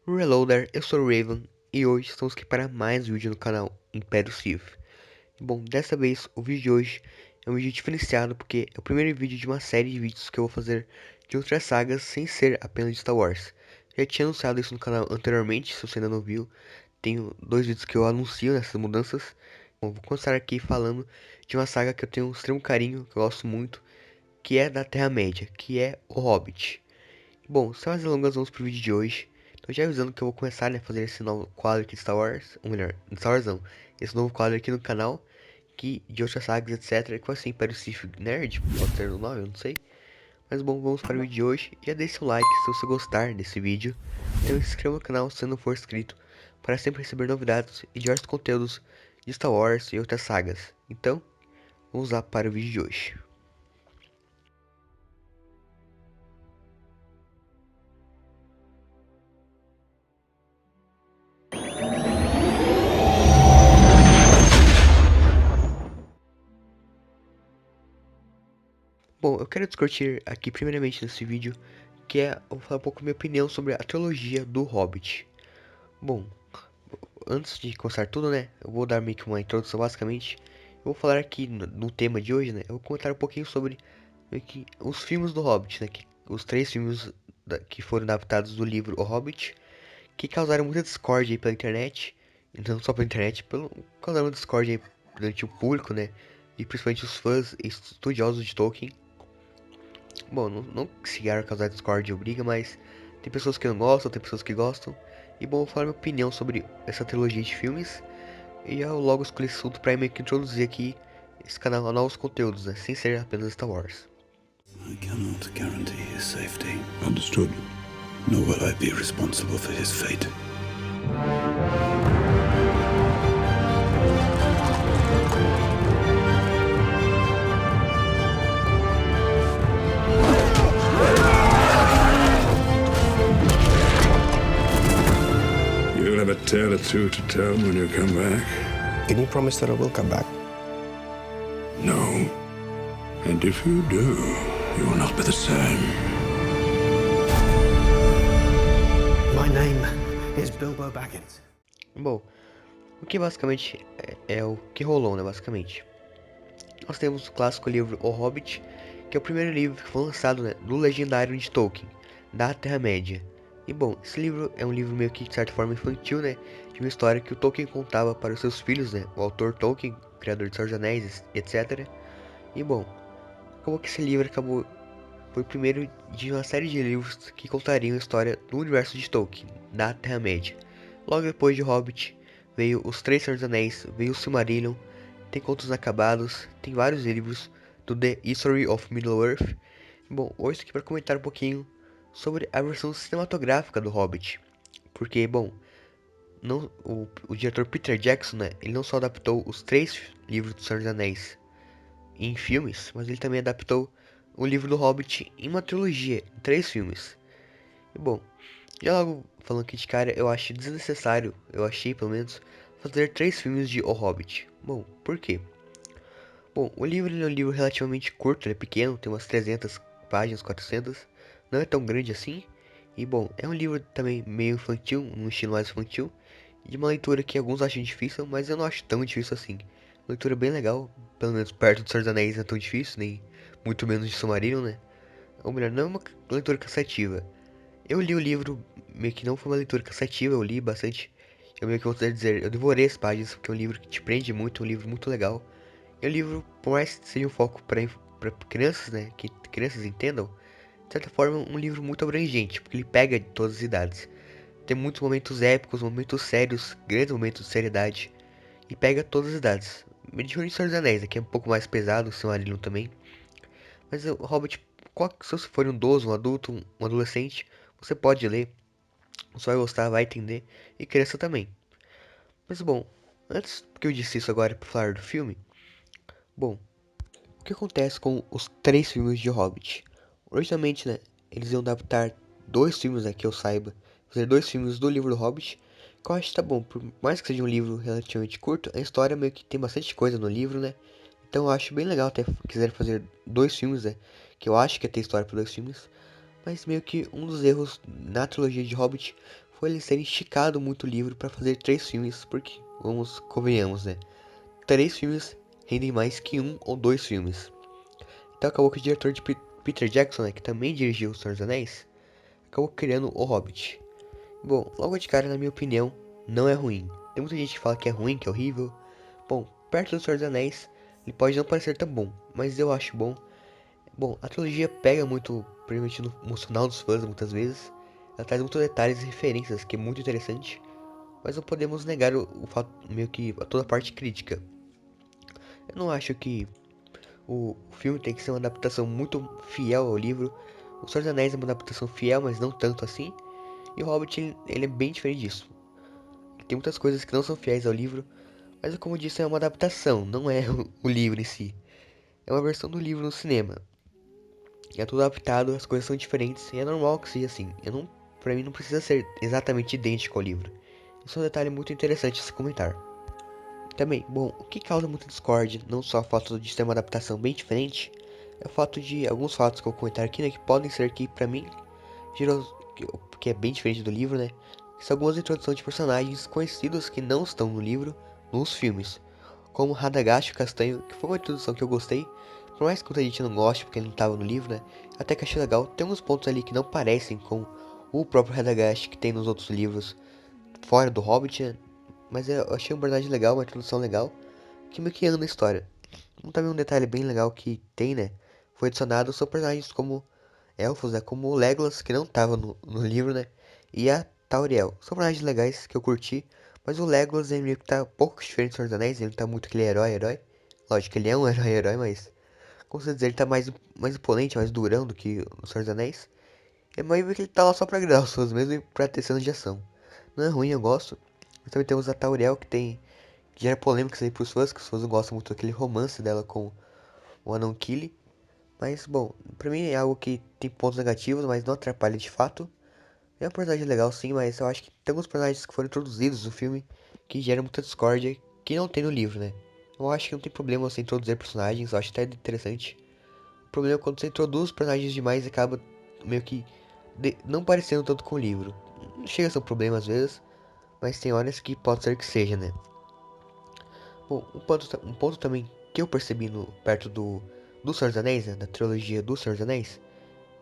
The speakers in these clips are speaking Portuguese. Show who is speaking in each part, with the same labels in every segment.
Speaker 1: Hello there, eu sou o Raven e hoje estamos aqui para mais um vídeo no canal Império Sith. Bom, dessa vez o vídeo de hoje é um vídeo diferenciado porque é o primeiro vídeo de uma série de vídeos que eu vou fazer de outras sagas sem ser apenas de Star Wars. Já tinha anunciado isso no canal anteriormente, se você ainda não viu, tenho dois vídeos que eu anuncio nessas mudanças. Bom, vou começar aqui falando de uma saga que eu tenho um extremo carinho, que eu gosto muito, que é da Terra-média, que é O Hobbit. Bom, sem mais delongas, vamos pro vídeo de hoje. Tô já avisando que eu vou começar, né, a fazer esse novo quadro aqui de Star Wars, ou melhor, de Star Wars não, esse novo quadro aqui no canal, que de outras sagas, etc, que vai ser Império Sith Nerd, pode ser o nome, eu não sei. Mas bom, vamos para o vídeo de hoje, já deixe o like se você gostar desse vídeo, e se inscreva no canal se não for inscrito, para sempre receber novidades e diversos conteúdos de Star Wars e outras sagas. Então, vamos lá para o vídeo de hoje. Bom, eu quero discutir aqui primeiramente nesse vídeo, eu vou falar um pouco minha opinião sobre a trilogia do Hobbit. Bom, antes de começar tudo, né, eu vou dar meio que uma introdução basicamente. Eu vou falar aqui no tema de hoje, né, eu vou comentar um pouquinho sobre meio que os filmes do Hobbit, né, os três filmes que foram adaptados do livro O Hobbit, que causaram muita discórdia aí pela internet, e não só pela internet, causaram discórdia aí durante o público, né, e principalmente os fãs e estudiosos de Tolkien. Bom, não chegaram a causar discórdia ou briga, mas tem pessoas que não gostam, tem pessoas que gostam. E bom, eu vou falar minha opinião sobre essa trilogia de filmes. E eu logo escolhi esse assunto pra meio que introduzir aqui esse canal a novos conteúdos, né? Sem ser apenas Star Wars.
Speaker 2: I cannot guarantee his safety. Understood. Nor will I be responsible for his fate. You'll have a tale or two to tell when you come back.
Speaker 3: Can you promise that I will come back?
Speaker 2: No. And if you do, you will not be the same.
Speaker 3: My name is Bilbo Baggins.
Speaker 1: Bom, o que basicamente é o que rolou, né? Basicamente, nós temos o clássico livro O Hobbit, que é o primeiro livro que foi lançado, né, do legendário de Tolkien, da Terra-média. E bom, esse livro é um livro meio que de certa forma infantil, né, de uma história que o Tolkien contava para os seus filhos, né, o autor Tolkien, criador de Senhor dos Anéis, etc. E bom, acabou que esse livro foi o primeiro de uma série de livros que contariam a história do universo de Tolkien, da Terra-média. Logo depois de Hobbit, veio Os Três Senhores dos Anéis, veio o Silmarillion, tem Contos Inacabados, tem vários livros do The History of Middle-earth. Bom, hoje estou aqui para comentar um pouquinho sobre a versão cinematográfica do Hobbit. Porque, bom, o diretor Peter Jackson, né, ele não só adaptou os três livros do Senhor dos Anéis em filmes, mas ele também adaptou o livro do Hobbit em uma trilogia, em três filmes. E bom, já logo falando aqui de cara, eu acho desnecessário, eu achei pelo menos, fazer três filmes de O Hobbit. Bom, por quê? Bom, o livro ele é um livro relativamente curto, ele é pequeno, tem umas 300 páginas, 400, não é tão grande assim. E bom, é um livro também meio infantil, num estilo mais infantil, de uma leitura que alguns acham difícil, mas eu não acho tão difícil assim. Leitura bem legal, pelo menos perto do Senhor dos Anéis não é tão difícil, nem muito menos de Silmarillion, né? Ou melhor, não é uma leitura cansativa. Eu li o livro, meio que não foi uma leitura cansativa, eu li bastante. Eu meio que vou dizer, eu devorei as páginas, porque é um livro que te prende muito, é um livro muito legal. É um livro, por mais que seja um foco para crianças, né, que crianças entendam, de certa forma um livro muito abrangente, porque ele pega de todas as idades. Tem muitos momentos épicos, momentos sérios, grandes momentos de seriedade, e pega todas as idades. Diferente de Senhor dos Anéis, que é um pouco mais pesado, o Silmarillion também. Mas o Hobbit, se você for um idoso, um adulto, um adolescente, você pode ler, você vai gostar, vai entender, e criança também. Mas bom, antes que eu disse isso agora para falar do filme, bom, o que acontece com os três filmes de Hobbit? Originalmente, né, eles iam adaptar dois filmes, né, que eu saiba, fazer dois filmes do livro do Hobbit, que eu acho que tá bom, por mais que seja um livro relativamente curto, a história meio que tem bastante coisa no livro, né, então eu acho bem legal até quiser fazer dois filmes, né, que eu acho que ia ter história para dois filmes, Mas meio que um dos erros na trilogia de Hobbit foi eles terem esticado muito o livro para fazer 3 filmes, porque, vamos, convenhamos, né? 3 filmes rendem mais que 1 ou 2 filmes. Então acabou que o diretor de Peter Jackson, né, que também dirigiu O Senhor dos Anéis, acabou criando O Hobbit. Bom, logo de cara, na minha opinião, não é ruim. Tem muita gente que fala que é ruim, que é horrível. Bom, perto do Senhor dos Anéis, ele pode não parecer tão bom, mas eu acho bom. Bom, a trilogia pega muito, principalmente no emocional dos fãs, muitas vezes. Ela traz muitos detalhes e referências, que é muito interessante. Mas não podemos negar o fato, meio que, toda a parte crítica. Eu não acho que o filme tem que ser uma adaptação muito fiel ao livro. O Senhor dos Anéis é uma adaptação fiel, mas não tanto assim. E o Hobbit, ele é bem diferente disso. Tem muitas coisas que não são fiéis ao livro, mas como eu disse, é uma adaptação, não é o livro em si. É uma versão do livro no cinema. É tudo adaptado, as coisas são diferentes, e é normal que seja assim. Pra mim não precisa ser exatamente idêntico ao livro. Isso é um detalhe muito interessante a se comentar. Também, bom, o que causa muita discórdia, não só o fato de ser uma adaptação bem diferente, é o fato de alguns fatos que eu vou comentar aqui, né, que podem ser que, pra mim, gerou, que é bem diferente do livro, né, que são algumas introduções de personagens conhecidos que não estão no livro, nos filmes, como Radagast o Castanho, que foi uma introdução que eu gostei, por mais que muita gente não goste porque ele não estava no livro, né, até que achei legal, tem alguns pontos ali que não parecem com o próprio Radagast que tem nos outros livros, fora do Hobbit, né, mas eu achei um personagem legal, uma introdução legal, que meio que anda na história. Também um detalhe bem legal que tem, né? Foi adicionado são personagens como elfos, né? Como o Legolas, que não tava no livro, né? E a Tauriel. São personagens legais que eu curti. Mas o Legolas, ele meio que tá um pouco diferente do Senhor dos Anéis. Ele não tá muito aquele herói. Lógico que ele é um herói, mas... Como você dizer, ele tá mais imponente, mais durão do que o Senhor dos Anéis. É meio que ele tá lá só pra agradar os fãs mesmo e pra ter cenas de ação. Não é ruim, eu gosto. Mas também temos a Tauriel, que gera polêmicas aí pros fãs, que os fãs não gostam muito daquele romance dela com o Anão Kili. Mas, bom, pra mim é algo que tem pontos negativos, mas não atrapalha de fato. É um personagem legal sim, mas eu acho que tem alguns personagens que foram introduzidos no filme que geram muita discórdia que não tem no livro, né? Eu acho que não tem problema você introduzir personagens, eu acho até interessante. O problema é quando você introduz personagens demais e acaba meio que não parecendo tanto com o livro. Não chega a ser um problema às vezes, mas tem horas que pode ser que seja, né? Bom, um ponto também que eu percebi perto do Senhor dos Anéis, né, da trilogia do Senhor dos Anéis,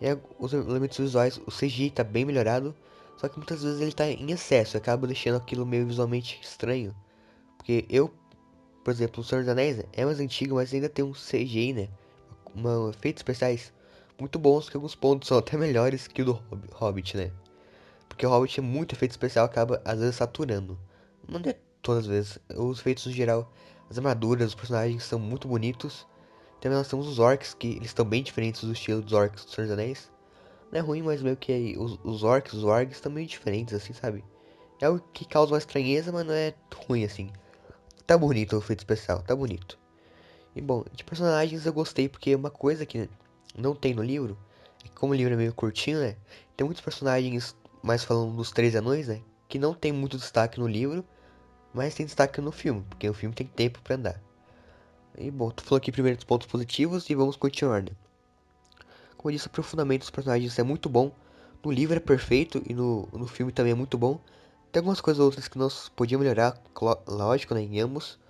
Speaker 1: é os elementos visuais. O CGI tá bem melhorado, só que muitas vezes ele tá em excesso, acaba deixando aquilo meio visualmente estranho. Porque por exemplo, o Senhor dos Anéis né, é mais antigo, mas ainda tem um CGI, né, efeitos especiais muito bons, que alguns pontos são até melhores que o do Hobbit, né. Porque o Hobbit é muito efeito especial, acaba às vezes saturando. Não é todas as vezes. Os efeitos no geral, as armaduras, os personagens são muito bonitos. Também nós temos os orcs, que eles estão bem diferentes do estilo dos orcs do Senhor dos Anéis. Não é ruim, mas meio que os orcs, os wargs estão meio diferentes, assim, sabe? É algo que causa uma estranheza, mas não é ruim, assim. Tá bonito o efeito especial, tá bonito. E bom, de personagens eu gostei porque uma coisa que não tem no livro, é que como o livro é meio curtinho, né? Tem muitos personagens, mais falando dos Três Anões, né? Que não tem muito destaque no livro, mas tem destaque no filme, porque o filme tem tempo pra andar. E bom, tu falou aqui primeiro dos pontos positivos e vamos continuar, né? Como eu disse, o aprofundamento dos personagens é muito bom. No livro é perfeito e no filme também é muito bom. Tem algumas coisas outras que nós podíamos melhorar, lógico, né, em ambos,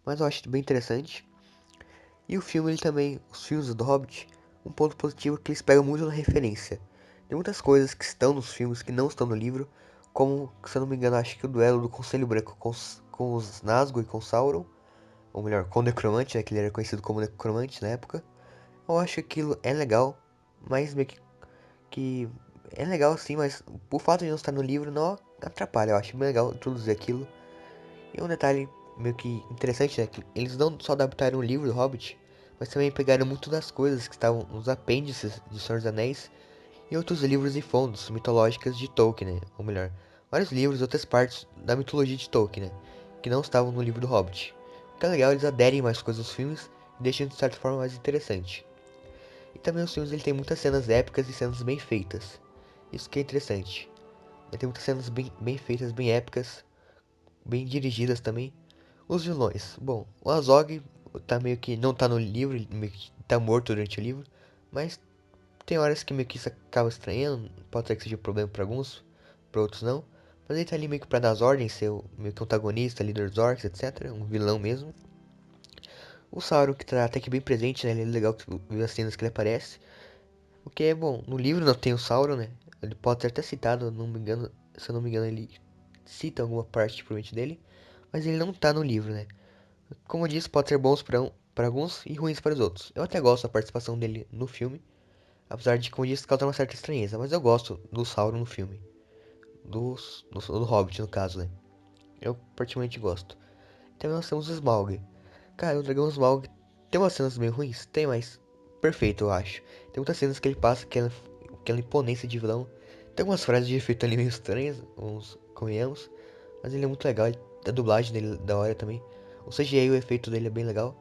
Speaker 1: mas eu acho bem interessante. E o filme, ele também, os filmes do Hobbit, um ponto positivo é que eles pegam muito na referência. Tem muitas coisas que estão nos filmes que não estão no livro, como, se eu não me engano, acho que o duelo do Conselho Branco com os Nazgûl e com Sauron, ou melhor, com o Necromante, né, que ele era conhecido como Necromante na época. Eu acho que aquilo é legal, mas meio que é legal sim, mas o fato de não estar no livro não atrapalha. Eu acho bem legal introduzir aquilo. E um detalhe meio que interessante, né? Que eles não só adaptaram o livro do Hobbit, mas também pegaram muito das coisas que estavam nos apêndices de Senhor dos Anéis e outros livros e fontes mitológicas de Tolkien, né? Ou melhor, vários livros e outras partes da mitologia de Tolkien, né? Que não estavam no livro do Hobbit. O que é legal, eles aderem mais coisas aos filmes e deixam de certa forma mais interessante. E também os filmes ele tem muitas cenas épicas e cenas bem feitas. Isso que é interessante. Ele tem muitas cenas bem feitas, bem épicas, bem dirigidas também. Os vilões. Bom, o Azog tá meio que não tá no livro, ele meio que tá morto durante o livro, mas Tem horas que meio que isso acaba estranhando, pode ser que seja um problema pra alguns, pra outros não. Mas ele tá ali meio que pra dar as ordens, ser meio que um antagonista, líder dos orcs, etc. Um vilão mesmo. O Sauron, que tá até que bem presente, né? Ele é legal ver as cenas que ele aparece. O que é bom, no livro não tem o Sauron, né? Ele pode ser até citado, não me engano, se eu não me engano, ele cita alguma parte provavelmente dele. Mas ele não tá no livro, né? Como eu disse, pode ser bons pra alguns e ruins para os outros. Eu até gosto da participação dele no filme. Apesar de, como eu disse, causar uma certa estranheza. Mas eu gosto do Sauron no filme. Do Hobbit, no caso, né? Eu particularmente gosto. Também nós temos o Smaug. Cara, o dragão Smaug tem umas cenas meio ruins? Tem, mas perfeito, eu acho. Tem muitas cenas que ele passa, aquela imponência de vilão. Tem algumas frases de efeito ali meio estranhas, uns convenhamos. Mas ele é muito legal, a dublagem dele é da hora também. O CGI e o efeito dele é bem legal.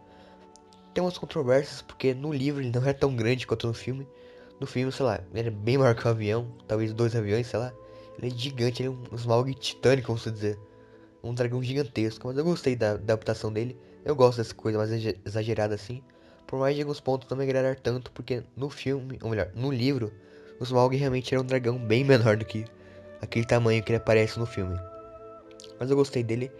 Speaker 1: Tem umas controvérsias, porque no livro ele não é tão grande quanto no filme. No filme, sei lá, ele é bem maior que um avião, talvez 2 aviões, sei lá. Ele é gigante, ele é um Smaug titânico, vamos dizer. Um dragão gigantesco, mas eu gostei da adaptação dele. Eu gosto dessa coisa mais exagerada assim. Por mais de alguns pontos não me agradar tanto, porque no filme, ou melhor, no livro, o Smaug realmente era um dragão bem menor do que aquele tamanho que ele aparece no filme. Mas eu gostei dele.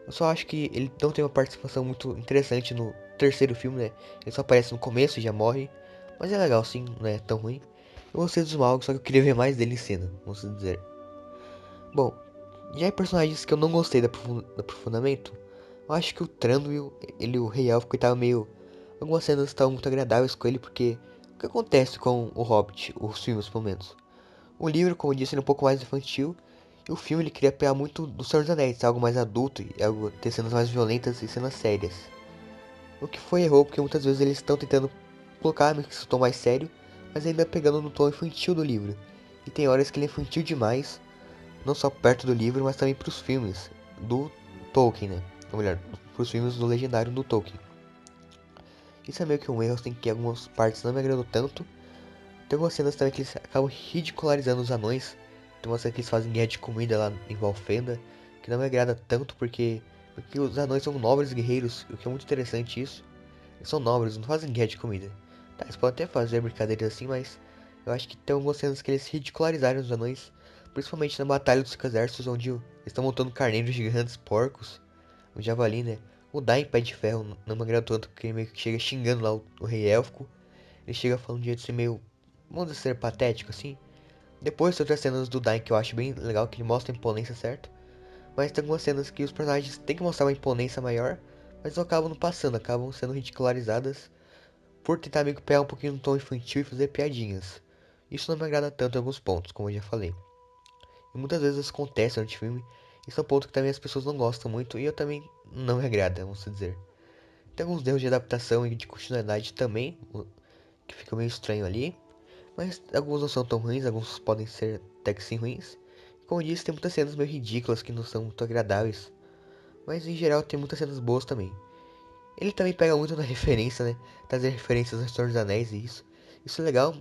Speaker 1: Eu só acho que ele não tem uma participação muito interessante no terceiro filme, né? Ele só aparece no começo e já morre. Mas é legal sim, não é tão ruim. Eu gostei do Smaug, só que eu queria ver mais dele em cena, vamos dizer. Bom, já em personagens que eu não gostei do aprofundamento, eu acho que o Thranduil, ele, o Rei Elfo, tava meio... Algumas cenas estavam muito agradáveis com ele, porque... O que acontece com o Hobbit, os filmes pelo menos? O livro, como eu disse, ele é um pouco mais infantil, e o filme ele queria pegar muito do Senhor dos Anéis, algo mais adulto, e algo ter cenas mais violentas e cenas sérias. O que foi errou, porque muitas vezes eles estão tentando colocar meio que esse tom mais sério, mas ainda pegando no tom infantil do livro. E tem horas que ele é infantil demais, não só perto do livro, mas também para os filmes do Tolkien, né? Ou melhor, para os filmes do Legendário do Tolkien. Isso é meio que um erro, tem que algumas partes não me agradou tanto. Tem algumas cenas também que eles acabam ridicularizando os anões. Tem uma cena que eles fazem guerra de comida lá em Valfenda, que não me agrada tanto porque os anões são nobres guerreiros, o que é muito interessante isso. Eles são nobres, não fazem guerra de comida. Tá, eles podem até fazer brincadeiras assim, mas eu acho que tem algumas cenas que eles ridicularizaram os anões, principalmente na Batalha dos Exércitos, onde eles estão montando carneiros gigantes, porcos, o javali, né? O Dain Pé de Ferro não me agrada tanto, porque ele meio que chega xingando lá o Rei Élfico. Ele chega falando de jeito assim meio, vamos dizer, patético assim. Depois tem outras cenas do Dain que eu acho bem legal, que ele mostra a imponência certo. Mas tem algumas cenas que os personagens têm que mostrar uma imponência maior, mas não acabam não passando, acabam sendo ridicularizadas por tentar meio que pegar um pouquinho no tom infantil e fazer piadinhas. Isso não me agrada tanto em alguns pontos, como eu já falei. E muitas vezes isso acontece durante o filme, e são pontos que também as pessoas não gostam muito, e eu também não me agrada, vamos dizer. Tem alguns erros de adaptação e de continuidade também, que ficam meio estranho ali, mas alguns não são tão ruins, alguns podem ser até que sim ruins. Como eu disse, tem muitas cenas meio ridículas que não são muito agradáveis, mas em geral tem muitas cenas boas também. Ele também pega muito na referência, né? Trazer referências ao Senhor dos Anéis e isso. Isso é legal,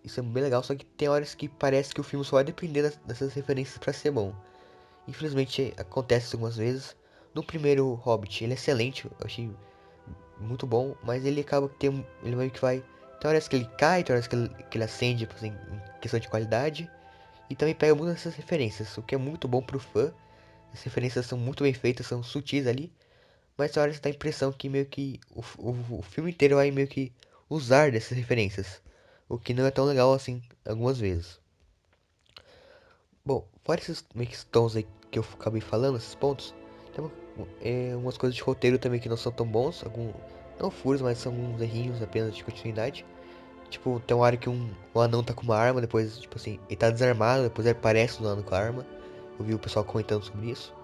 Speaker 1: isso é bem legal, só que tem horas que parece que o filme só vai depender dessas referências pra ser bom. Infelizmente acontece algumas vezes. No primeiro Hobbit, ele é excelente, eu achei muito bom, mas ele acaba que tem, ele meio que vai, tem horas que ele cai, tem horas que ele acende, assim, em questão de qualidade, e também pega muitas dessas referências, o que é muito bom pro fã. As referências são muito bem feitas, são sutis ali, mas tem horas que dá a impressão que meio que o filme inteiro vai meio que usar dessas referências, o que não é tão legal assim algumas vezes. Bom, fora esses meio que tons aí que eu acabei falando, esses pontos, tem umas coisas de roteiro também que não são tão bons, não furos, mas são uns errinhos apenas de continuidade. Tipo, tem uma hora que um anão tá com uma arma, depois, tipo assim, ele tá desarmado, depois ele aparece no anão com a arma. Eu vi o pessoal comentando sobre isso.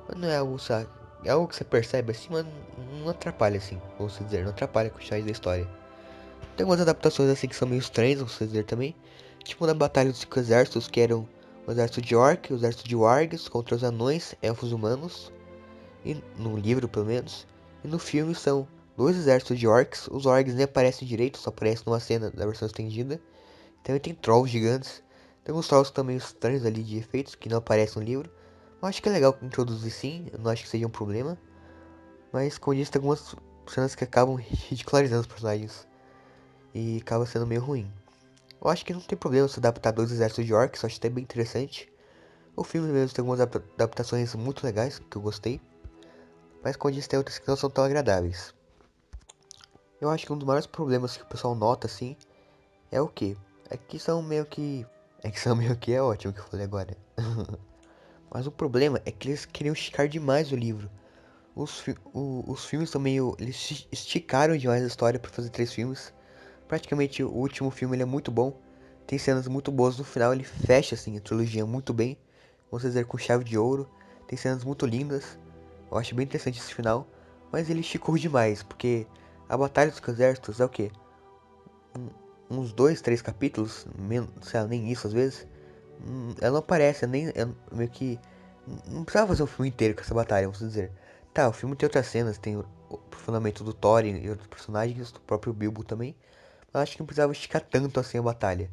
Speaker 1: Mas não é algo, sabe? É algo que você percebe assim, mas não atrapalha assim, vamos dizer, não atrapalha com o chave da história. Tem algumas adaptações assim que são meio estranhas, vamos dizer também. Tipo na Batalha dos Cinco Exércitos, que eram o exército de Orc, o exército de Wargs contra os anões, elfos humanos. E no livro, pelo menos. E no filme são dois exércitos de Orcs. Os Orcs nem aparecem direito, só aparecem numa cena da versão estendida. Também tem Trolls gigantes. Tem alguns Trolls também estranhos ali de efeitos, que não aparecem no livro. Eu acho que é legal introduzir sim, eu não acho que seja um problema. Mas, como eu disse, tem algumas cenas que acabam ridicularizando os personagens. E acaba sendo meio ruim. Eu acho que não tem problema se adaptar dois exércitos de orcs, eu acho até bem interessante. O filme mesmo tem algumas adaptações muito legais que eu gostei, mas como eu disse, tem outras que não são tão agradáveis. Eu acho que um dos maiores problemas que o pessoal nota assim é o que? É que são meio que. É que são meio que é ótimo que eu falei agora. Mas o problema é que eles queriam esticar demais o livro. Os filmes são meio. Eles esticaram demais a história para fazer 3 filmes. Praticamente o último filme ele é muito bom. Tem cenas muito boas no final, ele fecha assim a trilogia muito bem. Vamos dizer com chave de ouro. Tem cenas muito lindas. Eu acho bem interessante esse final. Mas ele esticou demais, porque a Batalha dos Exércitos é o quê? Uns 2, 3 capítulos, sei lá, nem isso às vezes. Ela não aparece, meio que. Não precisava fazer um filme inteiro com essa batalha, vamos dizer. Tá, o filme tem outras cenas, tem o aprofundamento do Thor e outros personagens, do próprio Bilbo também. Mas acho que não precisava esticar tanto assim a batalha.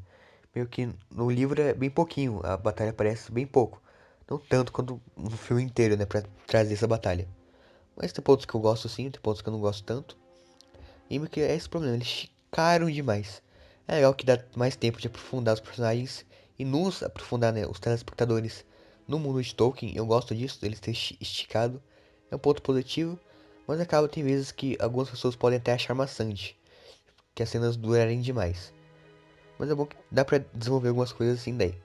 Speaker 1: Meio que no livro é bem pouquinho, a batalha aparece bem pouco. Não tanto quanto no filme inteiro, né, pra trazer essa batalha. Mas tem pontos que eu gosto sim, tem pontos que eu não gosto tanto. E meio que é esse problema, eles esticaram demais. É legal que dá mais tempo de aprofundar os personagens e nos aprofundar, né, os telespectadores no mundo de Tolkien. Eu gosto disso, deles ter esticado. É um ponto positivo, mas acaba tem vezes que algumas pessoas podem até achar maçante, que as cenas durarem demais. Mas é bom que dá pra desenvolver algumas coisas assim daí.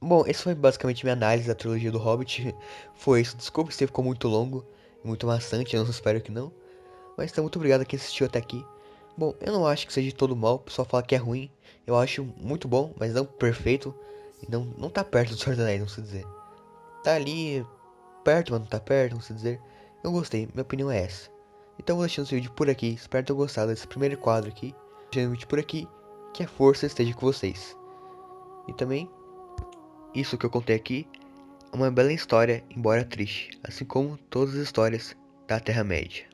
Speaker 1: Bom, esse foi basicamente minha análise da trilogia do Hobbit. Foi isso. Desculpa se ficou muito longo e muito maçante, eu não espero que não. Mas então, muito obrigado a quem assistiu até aqui. Bom, eu não acho que seja de todo mal, o pessoal fala que é ruim. Eu acho muito bom, mas não perfeito. E não tá perto do Senhor dos Anéis, não sei dizer. Tá ali perto, mas não tá perto, não sei dizer. Eu gostei, minha opinião é essa. Então eu vou deixando esse vídeo por aqui. Espero ter gostado desse primeiro quadro aqui. Deixando o vídeo por aqui. Que a força esteja com vocês. E também, isso que eu contei aqui é uma bela história, embora triste. Assim como todas as histórias da Terra-média.